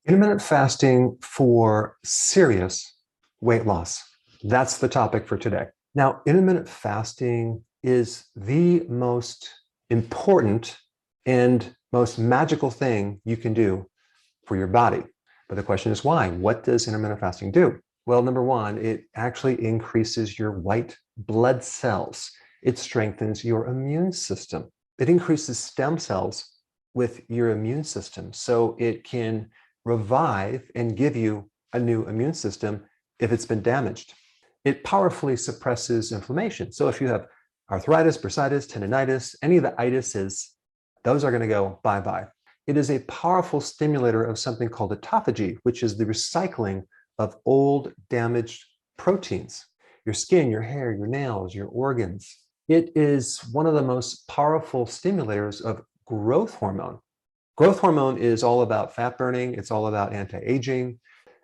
Intermittent fasting for serious weight loss. That's the topic for today. Now, intermittent fasting is the most important and most magical thing you can do for your body. But the question is why? What does intermittent fasting do? Well, number one, it actually increases your white blood cells. It strengthens your immune system. It increases stem cells with your immune system so it can revive and give you a new immune system if it's been damaged. It powerfully suppresses inflammation. So if you have arthritis, bursitis, tendinitis, any of the itises, those are going to go bye-bye. It is a powerful stimulator of something called autophagy, which is the recycling of old damaged proteins. Your skin, your hair, your nails, your organs. It is one of the most powerful stimulators of growth hormone. Growth hormone is all about fat burning. It's all about anti-aging.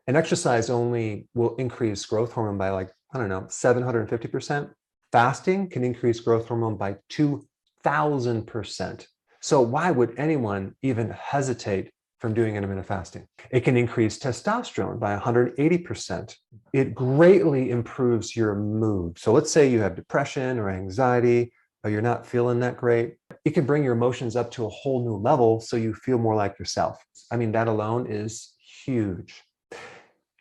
And exercise only will increase growth hormone by 750%. Fasting can increase growth hormone by 2,000%. So why would anyone even hesitate from doing intermittent fasting? It can increase testosterone by 180%. It greatly improves your mood. So let's say you have depression or anxiety, or you're not feeling that great. It can bring your emotions up to a whole new level so you feel more like yourself. I mean, that alone is huge.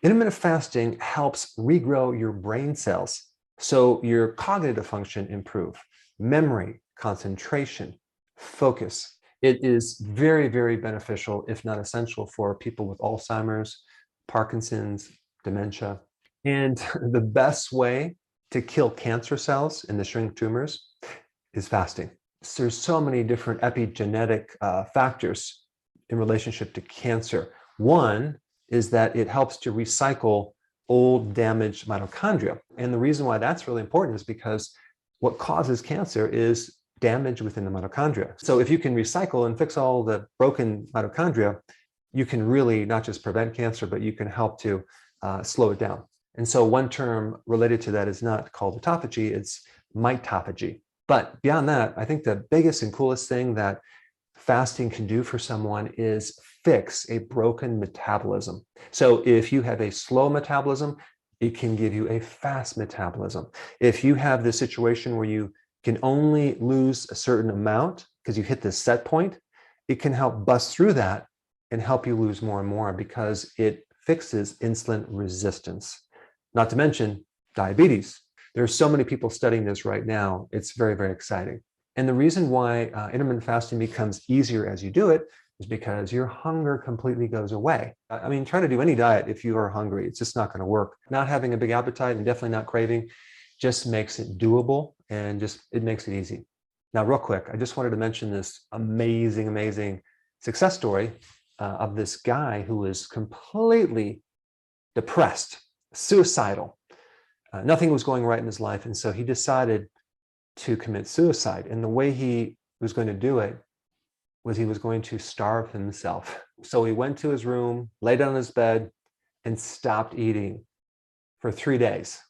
Intermittent fasting helps regrow your brain cells so your cognitive function improve, memory, concentration, focus. It is very, very beneficial, if not essential, for people with Alzheimer's, Parkinson's, dementia. And the best way to kill cancer cells and to shrink tumors is fasting. So there's so many different epigenetic factors in relationship to cancer. One is that it helps to recycle old damaged mitochondria. And the reason why that's really important is because what causes cancer is damage within the mitochondria. So if you can recycle and fix all the broken mitochondria, you can really not just prevent cancer, but you can help to slow it down. And so one term related to that is not called autophagy, it's mitophagy. But beyond that, I think the biggest and coolest thing that fasting can do for someone is fix a broken metabolism. So if you have a slow metabolism, it can give you a fast metabolism. If you have this situation where you can only lose a certain amount because you hit this set point, it can help bust through that and help you lose more and more because it fixes insulin resistance. Not to mention diabetes. There are so many people studying this right now. It's very, very exciting. And the reason why intermittent fasting becomes easier as you do it is because your hunger completely goes away. I mean, try to do any diet if you are hungry. It's just not going to work. Not having a big appetite and definitely not craving just makes it doable and it makes it easy. Now, real quick, I just wanted to mention this amazing, amazing success story of this guy who was completely depressed, suicidal. Nothing was going right in his life. And so he decided to commit suicide. And the way he was going to do it was he was going to starve himself. So he went to his room, lay down on his bed, and stopped eating for 3 days.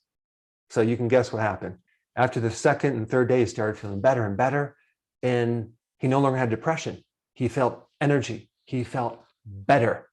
So you can guess what happened. After the second and third day, he started feeling better and better. And he no longer had depression. He felt energy. He felt better.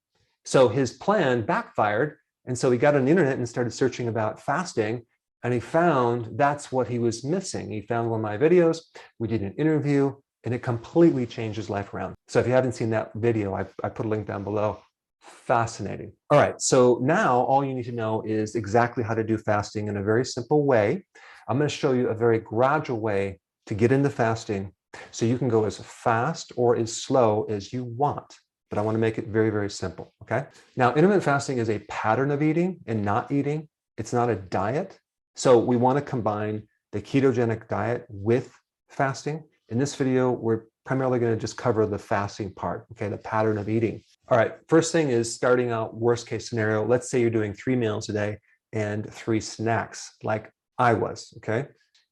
So his plan backfired. And so he got on the internet and started searching about fasting. And he found that's what he was missing. He found one of my videos. We did an interview and it completely changed his life around. So if you haven't seen that video, I put a link down below. Fascinating. All right. So now all you need to know is exactly how to do fasting in a very simple way. I'm going to show you a very gradual way to get into fasting so you can go as fast or as slow as you want. But I want to make it very, very simple. Okay. Now, intermittent fasting is a pattern of eating and not eating. It's not a diet. So we want to combine the ketogenic diet with fasting. In this video, we're primarily going to just cover the fasting part, okay, the pattern of eating. All right, first thing is starting out worst case scenario. Let's say you're doing 3 meals a day and 3 snacks like I was, okay?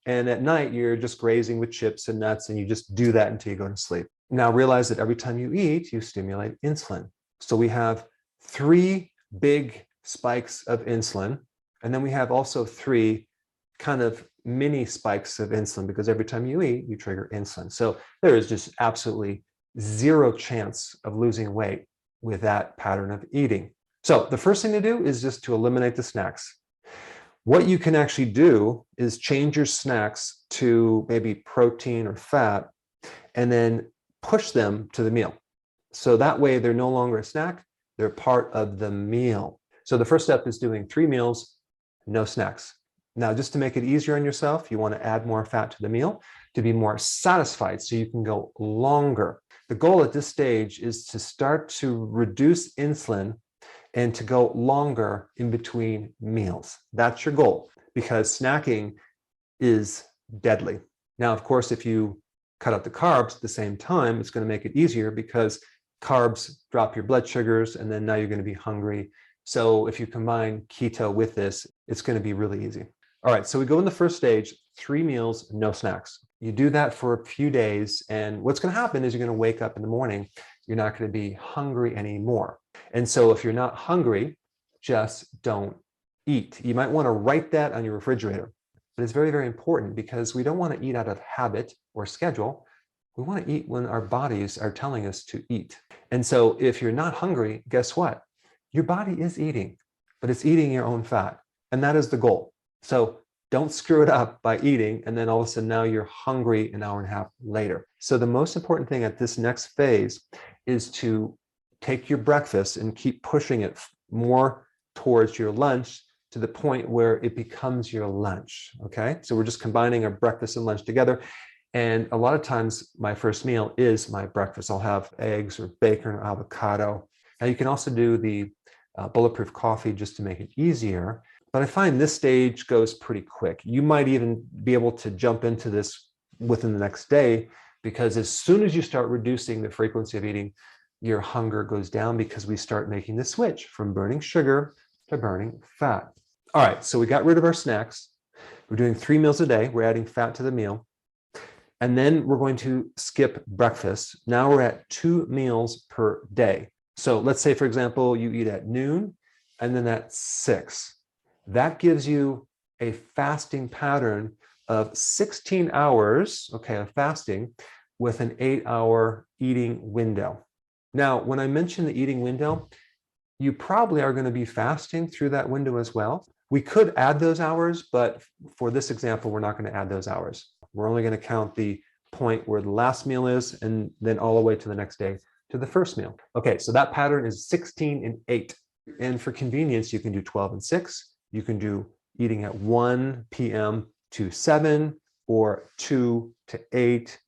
And at night, you're just grazing with chips and nuts and you just do that until you go to sleep. Now realize that every time you eat, you stimulate insulin. So we have 3 big spikes of insulin. And then we have also 3 kind of mini spikes of insulin because every time you eat, you trigger insulin. So there is just absolutely zero chance of losing weight with that pattern of eating. So the first thing to do is just to eliminate the snacks. What you can actually do is change your snacks to maybe protein or fat, and then push them to the meal. So that way they're no longer a snack, they're part of the meal. So the first step is doing 3 meals, no snacks. Now, just to make it easier on yourself, you want to add more fat to the meal to be more satisfied so you can go longer. The goal at this stage is to start to reduce insulin and to go longer in between meals. That's your goal, because snacking is deadly. Now, of course, if you cut out the carbs at the same time, it's going to make it easier because carbs drop your blood sugars, and then now you're going to be hungry. So if you combine keto with this, it's going to be really easy. All right, so we go in the first stage, 3 meals, no snacks. You do that for a few days, and what's going to happen is you're going to wake up in the morning, you're not going to be hungry anymore. And so if you're not hungry, just don't eat. You might want to write that on your refrigerator, but it's very, very important because we don't want to eat out of habit or schedule. We want to eat when our bodies are telling us to eat. And so if you're not hungry, guess what? Your body is eating, but it's eating your own fat. And that is the goal. So don't screw it up by eating, and then all of a sudden now you're hungry an hour and a half later. So the most important thing at this next phase is to take your breakfast and keep pushing it more towards your lunch to the point where it becomes your lunch, okay? So we're just combining our breakfast and lunch together. And a lot of times my first meal is my breakfast. I'll have eggs or bacon or avocado. Now you can also do the bulletproof coffee just to make it easier. But I find this stage goes pretty quick. You might even be able to jump into this within the next day, because as soon as you start reducing the frequency of eating, your hunger goes down because we start making the switch from burning sugar to burning fat. All right, so we got rid of our snacks. We're doing 3 meals a day. We're adding fat to the meal. And then we're going to skip breakfast. Now we're at 2 meals per day. So let's say, for example, you eat at noon and then at 6. That gives you a fasting pattern of 16 hours, okay, of fasting with an 8-hour eating window. Now, when I mention the eating window, you probably are going to be fasting through that window as well. We could add those hours, but for this example, we're not going to add those hours. We're only going to count the point where the last meal is, and then all the way to the next day to the first meal. Okay, so that pattern is 16 and 8. And for convenience, you can do 12 and 6. You can do eating at 1 p.m. to 7 or 2 to 8.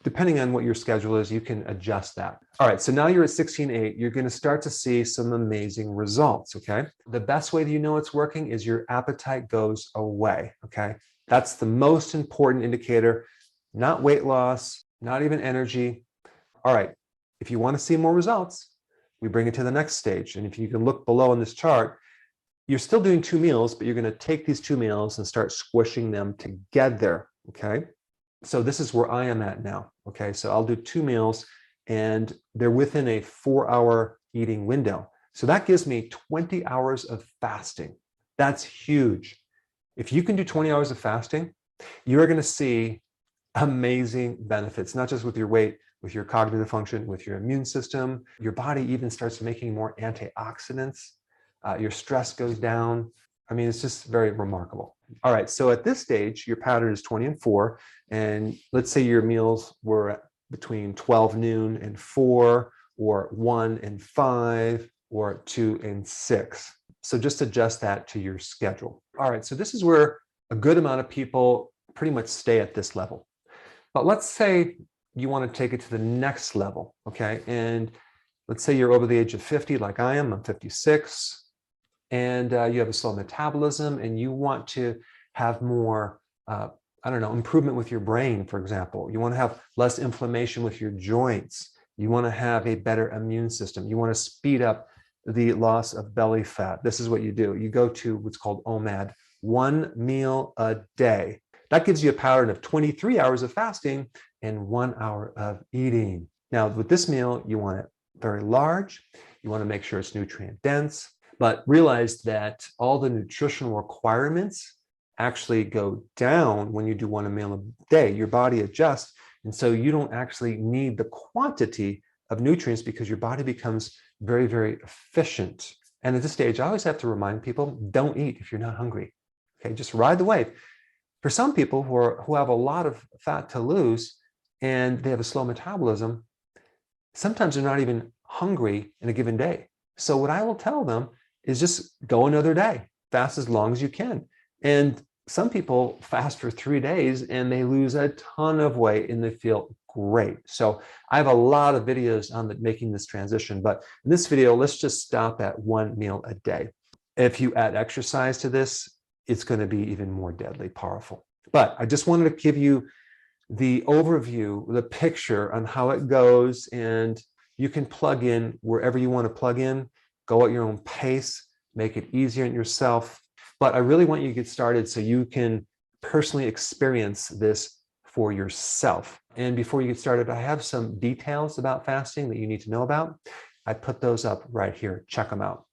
Depending on what your schedule is, you can adjust that. All right, so now you're at 16-8. You're going to start to see some amazing results, okay? The best way that you know it's working is your appetite goes away, okay? That's the most important indicator, not weight loss, not even energy. All right, if you want to see more results, we bring it to the next stage. And if you can look below in this chart, you're still doing 2 meals, but you're going to take these 2 meals and start squishing them together, okay? So this is where I am at now, okay? So I'll do 2 meals, and they're within a 4-hour eating window. So that gives me 20 hours of fasting. That's huge. If you can do 20 hours of fasting, you're going to see amazing benefits, not just with your weight, with your cognitive function, with your immune system. Your body even starts making more antioxidants. Your stress goes down. I mean, it's just very remarkable. All right, so at this stage, your pattern is 20 and 4. And let's say your meals were between 12 noon and 4, or 1 and 5, or 2 and 6. So just adjust that to your schedule. All right, so this is where a good amount of people pretty much stay at this level. But let's say you want to take it to the next level, okay? And let's say you're over the age of 50, like I am. I'm 56. And you have a slow metabolism, and you want to have more, improvement with your brain, for example. You want to have less inflammation with your joints. You want to have a better immune system. You want to speed up the loss of belly fat. This is what you do. You go to what's called OMAD, 1 meal a day. That gives you a pattern of 23 hours of fasting and 1 hour of eating. Now, with this meal, you want it very large. You want to make sure it's nutrient dense. But realize that all the nutritional requirements actually go down when you do 1 meal a day. Your body adjusts, and so you don't actually need the quantity of nutrients because your body becomes very, very efficient. And at this stage, I always have to remind people, don't eat if you're not hungry. Okay, just ride the wave. For some people who have a lot of fat to lose and they have a slow metabolism, sometimes they're not even hungry in a given day. So what I will tell them is just go another day, fast as long as you can. And some people fast for 3 days and they lose a ton of weight and they feel great. So I have a lot of videos on making this transition, but in this video, let's just stop at 1 meal a day. If you add exercise to this, it's going to be even more deadly powerful. But I just wanted to give you the overview, the picture on how it goes, and you can plug in wherever you want to plug in, go at your own pace, make it easier on yourself. But I really want you to get started so you can personally experience this for yourself. And before you get started, I have some details about fasting that you need to know about. I put those up right here. Check them out.